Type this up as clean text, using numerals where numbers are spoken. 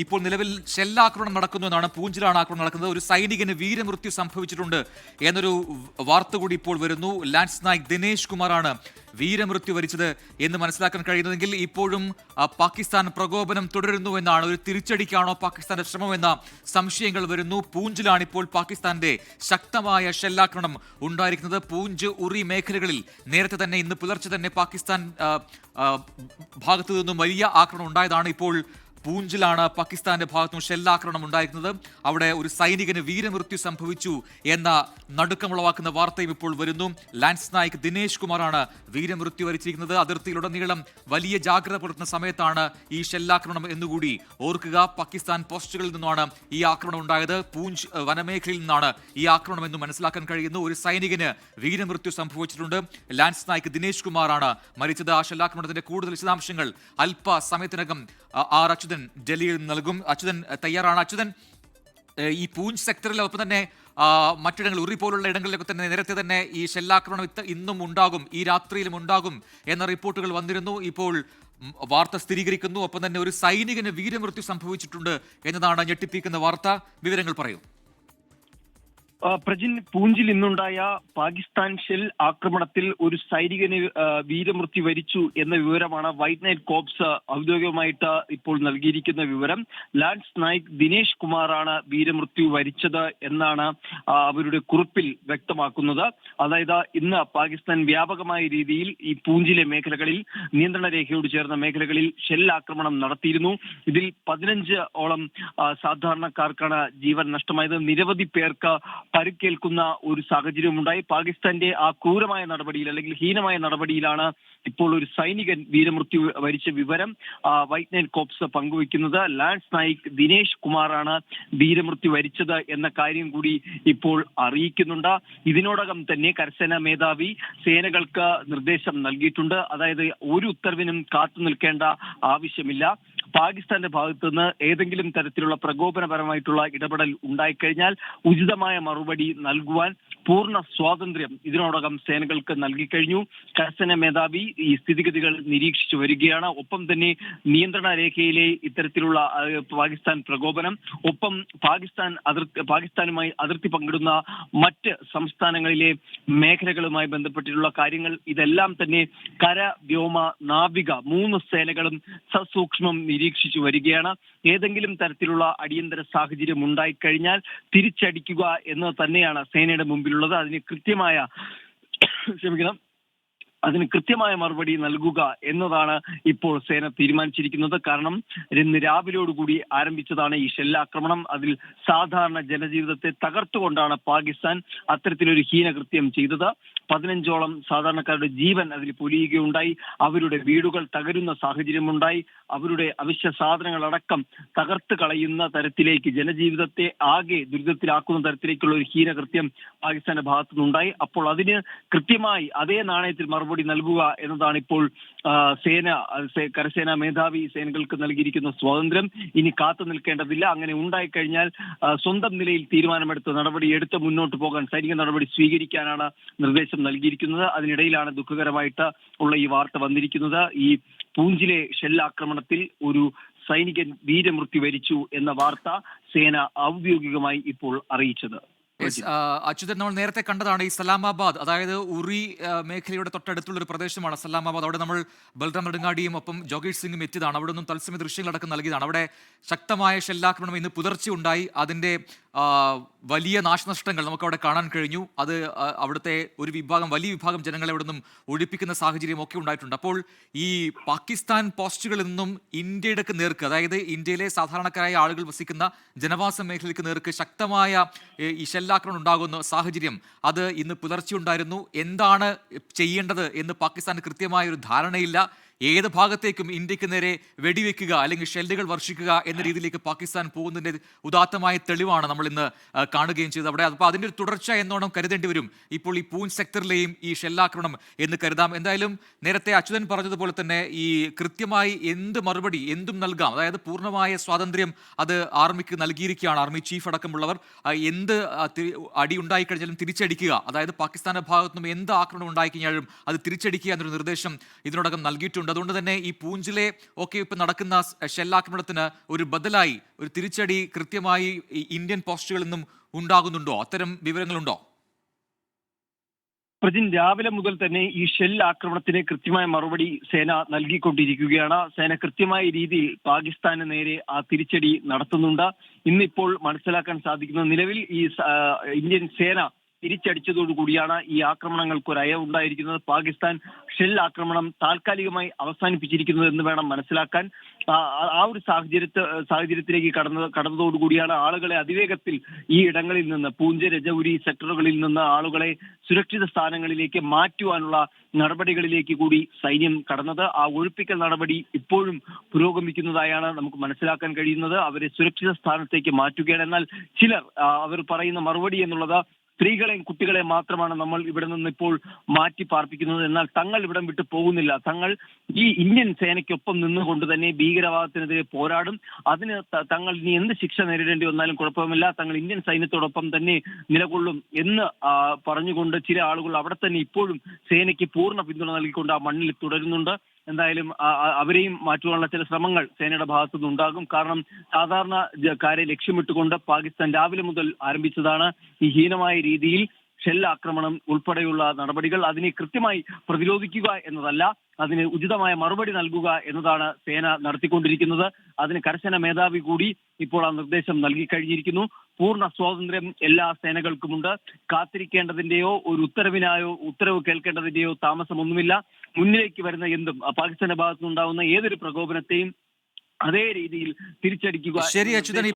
ഇപ്പോൾ നിലവിൽ ഷെല്ലാക്രമണം നടക്കുന്നു എന്നാണ്. പൂഞ്ചിലാണ് ആക്രമണം നടക്കുന്നത്. ഒരു സൈനികന് വീരമൃത്യു സംഭവിച്ചിട്ടുണ്ട് എന്നൊരു വാർത്ത കൂടി ഇപ്പോൾ വരുന്നു. ലാൻസ് നായിക് ദിനേശ് കുമാറാണ് വീരമൃത്യു വരിച്ചത് എന്ന് മനസ്സിലാക്കാൻ കഴിയുന്നതെങ്കിൽ ഇപ്പോഴും പാകിസ്ഥാൻ പ്രകോപനം തുടരുന്നു എന്നാണ്. ഒരു തിരിച്ചടിക്കാണോ പാകിസ്ഥാന്റെ ശ്രമമെന്ന സംശയങ്ങൾ വരുന്നു. പൂഞ്ചിലാണ് ഇപ്പോൾ പാകിസ്ഥാന്റെ ശക്തമായ ഷെല്ലാക്രമണം ഉണ്ടായിരിക്കുന്നത്. പൂഞ്ച് ഉറി മേഖലകളിൽ നേരത്തെ തന്നെ ഇന്ന് പുലർച്ചെ തന്നെ പാകിസ്ഥാൻ ഭാഗത്തു നിന്നും വലിയ ആക്രമണം ഉണ്ടായതാണ്. ഇപ്പോൾ പൂഞ്ചിലാണ് പാകിസ്ഥാന്റെ ഭാഗത്തുനിന്ന് ഷെല്ലാക്രമണം ഉണ്ടായിരിക്കുന്നത്. അവിടെ ഒരു സൈനികന് വീരമൃത്യു സംഭവിച്ചു എന്ന നടുക്കമുളവാക്കുന്ന വാർത്തയും ഇപ്പോൾ വരുന്നു. ലാൻസ് നായിക് ദിനേശ് കുമാറാണ് വീരമൃത്യു വരിച്ചിരിക്കുന്നത്. അതിർത്തിയിലുടനീളം വലിയ ജാഗ്രത പുലർത്തുന്ന സമയത്താണ് ഈ ഷെല്ലാക്രമണം എന്നുകൂടി ഓർക്കുക. പാകിസ്ഥാൻ പോസ്റ്റുകളിൽ നിന്നാണ് ഈ ആക്രമണം ഉണ്ടായത്. പൂഞ്ച് വനമേഖലയിൽ നിന്നാണ് ഈ ആക്രമണം എന്ന് മനസ്സിലാക്കാൻ കഴിയുന്നു. ഒരു സൈനികന് വീരമൃത്യു സംഭവിച്ചിട്ടുണ്ട്. ലാൻസ് നായിക് ദിനേശ് കുമാറാണ് മരിച്ചത്. ആ ഷെല്ലാക്രമണത്തിന്റെ കൂടുതൽ വിശദാംശങ്ങൾ അല്പസമയത്തിനകം ആർ അച്യുതൻ ഡൽഹിയിൽ നൽകും. അച്യുതൻ തയ്യാറാണ്. അച്യുതൻ, ഈ പൂഞ്ച് സെക്ടറിൽ ഒപ്പം തന്നെ മറ്റിടങ്ങൾ ഉറി പോലുള്ള ഇടങ്ങളിലൊക്കെ തന്നെ നേരത്തെ തന്നെ ഈ ഷെല്ലാക്രമണം ഇന്നും ഉണ്ടാകും, ഈ രാത്രിയിലും ഉണ്ടാകും എന്ന റിപ്പോർട്ടുകൾ വന്നിരുന്നു. ഇപ്പോൾ വാർത്ത സ്ഥിരീകരിക്കുന്നു. ഒപ്പം തന്നെ ഒരു സൈനികന് വീരമൃത്യു സംഭവിച്ചിട്ടുണ്ട് എന്നതാണ് ഞെട്ടിപ്പിക്കുന്ന വാർത്ത. വിവരങ്ങൾ പറയൂ. പ്രജിൻ, പൂഞ്ചിൽ ഇന്നുണ്ടായ പാകിസ്ഥാൻ ഷെൽ ആക്രമണത്തിൽ ഒരു സൈനികന് വീരമൃത്യു വരിച്ചു എന്ന വിവരമാണ് വൈറ്റ് നൈറ്റ് കോർപ്സ് ഔദ്യോഗികമായിട്ട് ഇപ്പോൾ നൽകിയിരിക്കുന്ന വിവരം. ലാൻസ് നായിക് ദിനേശ് കുമാറാണ് വീരമൃത്യു വരിച്ചത് എന്നാണ് അവരുടെ കുറിപ്പിൽ വ്യക്തമാക്കുന്നത്. അതായത് ഇന്ന് പാകിസ്ഥാൻ വ്യാപകമായ രീതിയിൽ ഈ പൂഞ്ചിലെ മേഖലകളിൽ, നിയന്ത്രണ രേഖയോട് ചേർന്ന മേഖലകളിൽ ഷെൽ ആക്രമണം നടത്തിയിരുന്നു. ഇതിൽ 15ഓളം സാധാരണക്കാർക്കാണ് ജീവൻ നഷ്ടമായത്. നിരവധി പേർക്ക് പരിക്കേൽക്കുന്ന ഒരു സാഹചര്യമുണ്ടായി. പാകിസ്ഥാന്റെ ആ ക്രൂരമായ നടപടിയിൽ, അല്ലെങ്കിൽ ഹീനമായ നടപടിയിലാണ് ഇപ്പോൾ ഒരു സൈനികൻ വീരമൃത്യു വരിച്ച വിവരം വൈറ്റ് നൈറ്റ് കോർപ്സ് പങ്കുവയ്ക്കുന്നത്. ലാൻസ് നായിക് ദിനേശ് കുമാറാണ് വീരമൃത്യു വരിച്ചത് എന്ന കാര്യം കൂടി ഇപ്പോൾ അറിയിക്കുന്നുണ്ട്. ഇതിനോടകം തന്നെ കരസേനാ മേധാവി സേനകൾക്ക് നിർദ്ദേശം നൽകിയിട്ടുണ്ട്. അതായത് ഒരു ഉത്തരവിനും കാത്തു നിൽക്കേണ്ട ആവശ്യമില്ല. പാകിസ്ഥാന്റെ ഭാഗത്തു നിന്ന് ഏതെങ്കിലും തരത്തിലുള്ള പ്രകോപനപരമായിട്ടുള്ള ഇടപെടൽ ഉണ്ടായിക്കഴിഞ്ഞാൽ ഉചിതമായ മറുപടി നൽകുവാൻ പൂർണ്ണ സ്വാതന്ത്ര്യം ഇതിനോടകം സേനകൾക്ക് നൽകിക്കഴിഞ്ഞു. കരസേനാ മേധാവി ഈ സ്ഥിതിഗതികൾ നിരീക്ഷിച്ചു വരികയാണ്. ഒപ്പം തന്നെ നിയന്ത്രണ രേഖയിലെ ഇത്തരത്തിലുള്ള പാകിസ്ഥാൻ പ്രകോപനം, ഒപ്പം പാകിസ്ഥാനുമായി അതിർത്തി പങ്കിടുന്ന മറ്റ് സംസ്ഥാനങ്ങളിലെ മേഖലകളുമായി ബന്ധപ്പെട്ടിട്ടുള്ള കാര്യങ്ങൾ, ഇതെല്ലാം തന്നെ കര, വ്യോമ, നാവിക 3 സേനകളും സസൂക്ഷ്മം നിരീക്ഷിച്ചു വരികയാണ്. ഏതെങ്കിലും തരത്തിലുള്ള അടിയന്തര സാഹചര്യം ഉണ്ടായിക്കഴിഞ്ഞാൽ തിരിച്ചടിക്കുക എന്ന് തന്നെയാണ് സേനയുടെ മുമ്പിലുള്ളത്. അതിന് കൃത്യമായ മറുപടി നൽകുക എന്നതാണ് ഇപ്പോൾ സേന തീരുമാനിച്ചിരിക്കുന്നത്. കാരണം ഇന്ന് രാവിലെയോടുകൂടി ആരംഭിച്ചതാണ് ഈ ഷെല്ലാക്രമണം. അതിൽ സാധാരണ ജനജീവിതത്തെ തകർത്തുകൊണ്ടാണ് പാകിസ്ഥാൻ അത്തരത്തിലൊരു ഹീനകൃത്യം ചെയ്തത്. 15ഓളം സാധാരണക്കാരുടെ ജീവൻ അതിൽ പൊലിയുകയുണ്ടായി. അവരുടെ വീടുകൾ തകരുന്ന സാഹചര്യമുണ്ടായി. അവരുടെ അവശ്യ സാധനങ്ങളടക്കം തകർത്ത് കളയുന്ന തരത്തിലേക്ക്, ജനജീവിതത്തെ ആകെ ദുരിതത്തിലാക്കുന്ന തരത്തിലേക്കുള്ള ഒരു ഹീനകൃത്യം പാകിസ്ഥാന്റെ ഭാഗത്തുനിന്നുണ്ടായി. അപ്പോൾ അതിന് കൃത്യമായി അതേ നാണയത്തിൽ മറുപടി നൽകുക എന്നതാണ് ഇപ്പോൾ കരസേനാ മേധാവി സേനകൾക്ക് നൽകിയിരിക്കുന്ന സ്വാതന്ത്ര്യം. ഇനി കാത്തു നിൽക്കേണ്ടതില്ല. അങ്ങനെ ഉണ്ടായിക്കഴിഞ്ഞാൽ സ്വന്തം നിലയിൽ തീരുമാനമെടുത്ത് നടപടിയെടുത്ത് മുന്നോട്ട് പോകാൻ, സൈനിക നടപടി സ്വീകരിക്കാനാണ് നിർദ്ദേശം നൽകിയിരിക്കുന്നത്. അതിനിടയിലാണ് ദുഃഖകരമായിട്ട് ഉള്ള ഈ വാർത്ത വന്നിരിക്കുന്നത്. ഈ പൂഞ്ചിലെ ഷെല്ലാക്രമണത്തിൽ ഒരു സൈനികൻ വീരമൃത്യു വരിച്ചു എന്ന വാർത്ത സേന ഔദ്യോഗികമായി ഇപ്പോൾ അറിയിച്ചത്. അച്യുതൻ, നമ്മൾ നേരത്തെ കണ്ടതാണ് ഈ സലാമാബാദ്, അതായത് ഉറി മേഖലയുടെ തൊട്ടടുത്തുള്ള ഒരു പ്രദേശമാണ് സലാമാബാദ്. അവിടെ നമ്മൾ ബൽറാം നെടുങ്ങാടിയും ഒപ്പം ജോഗേഷ് സിംഗും എത്തിയതാണ്. അവിടെ നിന്നും തത്സമയ ദൃശ്യങ്ങളടക്കം നൽകിയതാണ്. അവിടെ ശക്തമായ ഷെല്ലാക്രമണം ഇന്ന് പുലർച്ചെ ഉണ്ടായി. അതിൻ്റെ വലിയ നാശനഷ്ടങ്ങൾ നമുക്കവിടെ കാണാൻ കഴിഞ്ഞു. അത് അവിടുത്തെ വലിയ വിഭാഗം ജനങ്ങളെ അവിടെ നിന്നും ഒഴിപ്പിക്കുന്ന സാഹചര്യം ഒക്കെ ഉണ്ടായിട്ടുണ്ട്. അപ്പോൾ ഈ പാകിസ്ഥാൻ പോസ്റ്റുകളിൽ നിന്നും ഇന്ത്യയുടെ നേർക്ക്, അതായത് ഇന്ത്യയിലെ സാധാരണക്കാരായ ആളുകൾ വസിക്കുന്ന ജനവാസ മേഖലയ്ക്ക് നേർക്ക് ശക്തമായ ഈ ഷെല്ലാക്രമണം ഉണ്ടാകുന്ന സാഹചര്യം അത് ഇന്ന് പുലർച്ചെ ഉണ്ടായിരുന്നു. എന്താണ് ചെയ്യേണ്ടത് എന്ന് പാകിസ്ഥാന് കൃത്യമായ ഒരു ധാരണയില്ല. ഏത് ഭാഗത്തേക്കും ഇന്ത്യക്ക് നേരെ വെടിവെക്കുക അല്ലെങ്കിൽ ഷെല്ലുകൾ വർഷിക്കുക എന്ന രീതിയിലേക്ക് പാകിസ്ഥാൻ പോകുന്നതിൻ്റെ ഉദാത്തമായ തെളിവാണ് നമ്മൾ ഇന്ന് കാണുകയും ചെയ്തത് അവിടെ. അപ്പോൾ അതിൻ്റെ ഒരു തുടർച്ച എന്നോണം കരുതേണ്ടി വരും ഇപ്പോൾ ഈ പൂഞ്ച് സെക്ടറിലെയും ഈ ഷെല്ലാക്രമണം എന്ന് കരുതാം. എന്തായാലും നേരത്തെ അച്യുതൻ പറഞ്ഞതുപോലെ തന്നെ ഈ കൃത്യമായി എന്ത് മറുപടി എന്തും നൽകാം, അതായത് പൂർണ്ണമായ സ്വാതന്ത്ര്യം അത് ആർമിക്ക് നൽകിയിരിക്കുകയാണ്. ആർമി ചീഫ് അടക്കമുള്ളവർ എന്ത് അടി ഉണ്ടായിക്കഴിഞ്ഞാലും തിരിച്ചടിക്കുക, അതായത് പാകിസ്ഥാന്റെ ഭാഗത്തുനിന്നും എന്ത് ആക്രമണം ഉണ്ടായിക്കഴിഞ്ഞാലും അത് തിരിച്ചടിക്കുക എന്നൊരു നിർദ്ദേശം ഇതിനോടകം നൽകിയിട്ടുണ്ട്. നടക്കുന്നുണ്ട്. അതുകൊണ്ട് തന്നെ ഈ പൂഞ്ചിലെ ഒക്കെ ഇപ്പം നടക്കുന്ന ഷെല്ലാക്രമണത്തിന് ഒരു ബദലായി ഒരു തിരിച്ചടി കൃത്യമായി ഈ ഇന്ത്യൻ പോസ്റ്റുകളിൽ നിന്നും ഉണ്ടാകുന്നുണ്ടോ? അത്തരം വിവരങ്ങളുണ്ടോ? പ്രജിൻ, രാവിലെ മുതൽ തന്നെ ഈ ഷെൽ ആക്രമണത്തിന് കൃത്യമായ മറുപടി സേന നൽകിക്കൊണ്ടിരിക്കുകയാണ്. സേന കൃത്യമായ രീതിയിൽ പാകിസ്ഥാന് നേരെ ആ തിരിച്ചടി നടത്തുന്നുണ്ട്. ഇന്നിപ്പോൾ മനസ്സിലാക്കാൻ സാധിക്കുന്ന നിലവിൽ ഈ ഇന്ത്യൻ സേന തിരിച്ചടിച്ചതോടുകൂടിയാണ് ഈ ആക്രമണങ്ങൾക്ക് ഒരു അയവ് ഉണ്ടായിരിക്കുന്നത്. പാകിസ്ഥാൻ ഷെൽ ആക്രമണം താൽക്കാലികമായി അവസാനിപ്പിച്ചിരിക്കുന്നത് എന്ന് വേണം മനസ്സിലാക്കാൻ. ആ ഒരു സാഹചര്യത്തിലേക്ക് കടന്നതോടുകൂടിയാണ് ആളുകളെ അതിവേഗത്തിൽ ഈ ഇടങ്ങളിൽ നിന്ന്, പൂഞ്ച്, രജൌരി സെക്ടറുകളിൽ നിന്ന് ആളുകളെ സുരക്ഷിത സ്ഥാനങ്ങളിലേക്ക് മാറ്റുവാനുള്ള നടപടികളിലേക്ക് കൂടി സൈന്യം കടന്നത്. ആ ഒഴിപ്പിക്കൽ നടപടി ഇപ്പോഴും പുരോഗമിക്കുന്നതായാണ് നമുക്ക് മനസ്സിലാക്കാൻ കഴിയുന്നത്. അവരെ സുരക്ഷിത സ്ഥാനത്തേക്ക് മാറ്റുകയാണ്. എന്നാൽ ചിലർ അവർ പറയുന്ന മറുപടി എന്നുള്ളത് സ്ത്രീകളെയും കുട്ടികളെയും മാത്രമാണ് നമ്മൾ ഇവിടെ നിന്ന് ഇപ്പോൾ മാറ്റി പാർപ്പിക്കുന്നത്. എന്നാൽ തങ്ങൾ ഇവിടം വിട്ടു പോകുന്നില്ല. തങ്ങൾ ഈ ഇന്ത്യൻ സേനയ്ക്കൊപ്പം നിന്നുകൊണ്ട് തന്നെ ഭീകരവാദത്തിനെതിരെ പോരാടും. അതിന് തങ്ങൾ ഇനി എന്ത് ശിക്ഷ നേരിടേണ്ടി വന്നാലും കുഴപ്പമില്ല, തങ്ങൾ ഇന്ത്യൻ സൈന്യത്തോടൊപ്പം തന്നെ നിലകൊള്ളും എന്ന് പറഞ്ഞുകൊണ്ട് ചില ആളുകൾ അവിടെ തന്നെ ഇപ്പോഴും സേനയ്ക്ക് പൂർണ്ണ പിന്തുണ നൽകിക്കൊണ്ട് ആ മണ്ണിൽ തുടരുന്നുണ്ട്. എന്തായാലും അവരെയും മാറ്റുവാനുള്ള ചില ശ്രമങ്ങൾ സേനയുടെ ഭാഗത്തുനിന്ന് ഉണ്ടാകും. കാരണം സാധാരണക്കാരെ ലക്ഷ്യമിട്ടുകൊണ്ട് പാകിസ്ഥാൻ രാവിലെ മുതൽ ആരംഭിച്ചതാണ് ഈ ഹീനമായ രീതിയിൽ ഷെൽ ആക്രമണം ഉൾപ്പെടെയുള്ള നടപടികൾ. അതിനെ കൃത്യമായി പ്രതിരോധിക്കുക എന്നതല്ല, അതിന് ഉചിതമായ മറുപടി നൽകുക എന്നതാണ് സേന നടത്തിക്കൊണ്ടിരിക്കുന്നത്. അതിന് കർശന മേധാവി കൂടി ഇപ്പോൾ ആ നിർദ്ദേശം നൽകി കഴിഞ്ഞിരിക്കുന്നു. പൂർണ്ണ സ്വാതന്ത്ര്യം എല്ലാ സേനകൾക്കുമുണ്ട്. കാത്തിരിക്കേണ്ടതിന്റെയോ ഒരു ഉത്തരവ് കേൾക്കേണ്ടതിന്റെയോ താമസമൊന്നുമില്ല. മുന്നിലേക്ക് വരുന്ന എന്തും പാകിസ്ഥാന്റെ ഭാഗത്തുനിന്നുണ്ടാകുന്ന ഏതൊരു പ്രകോപനത്തെയും അതേ രീതിയിൽ തിരിച്ചടിക്കുക. ശരി അച്യുതൻ.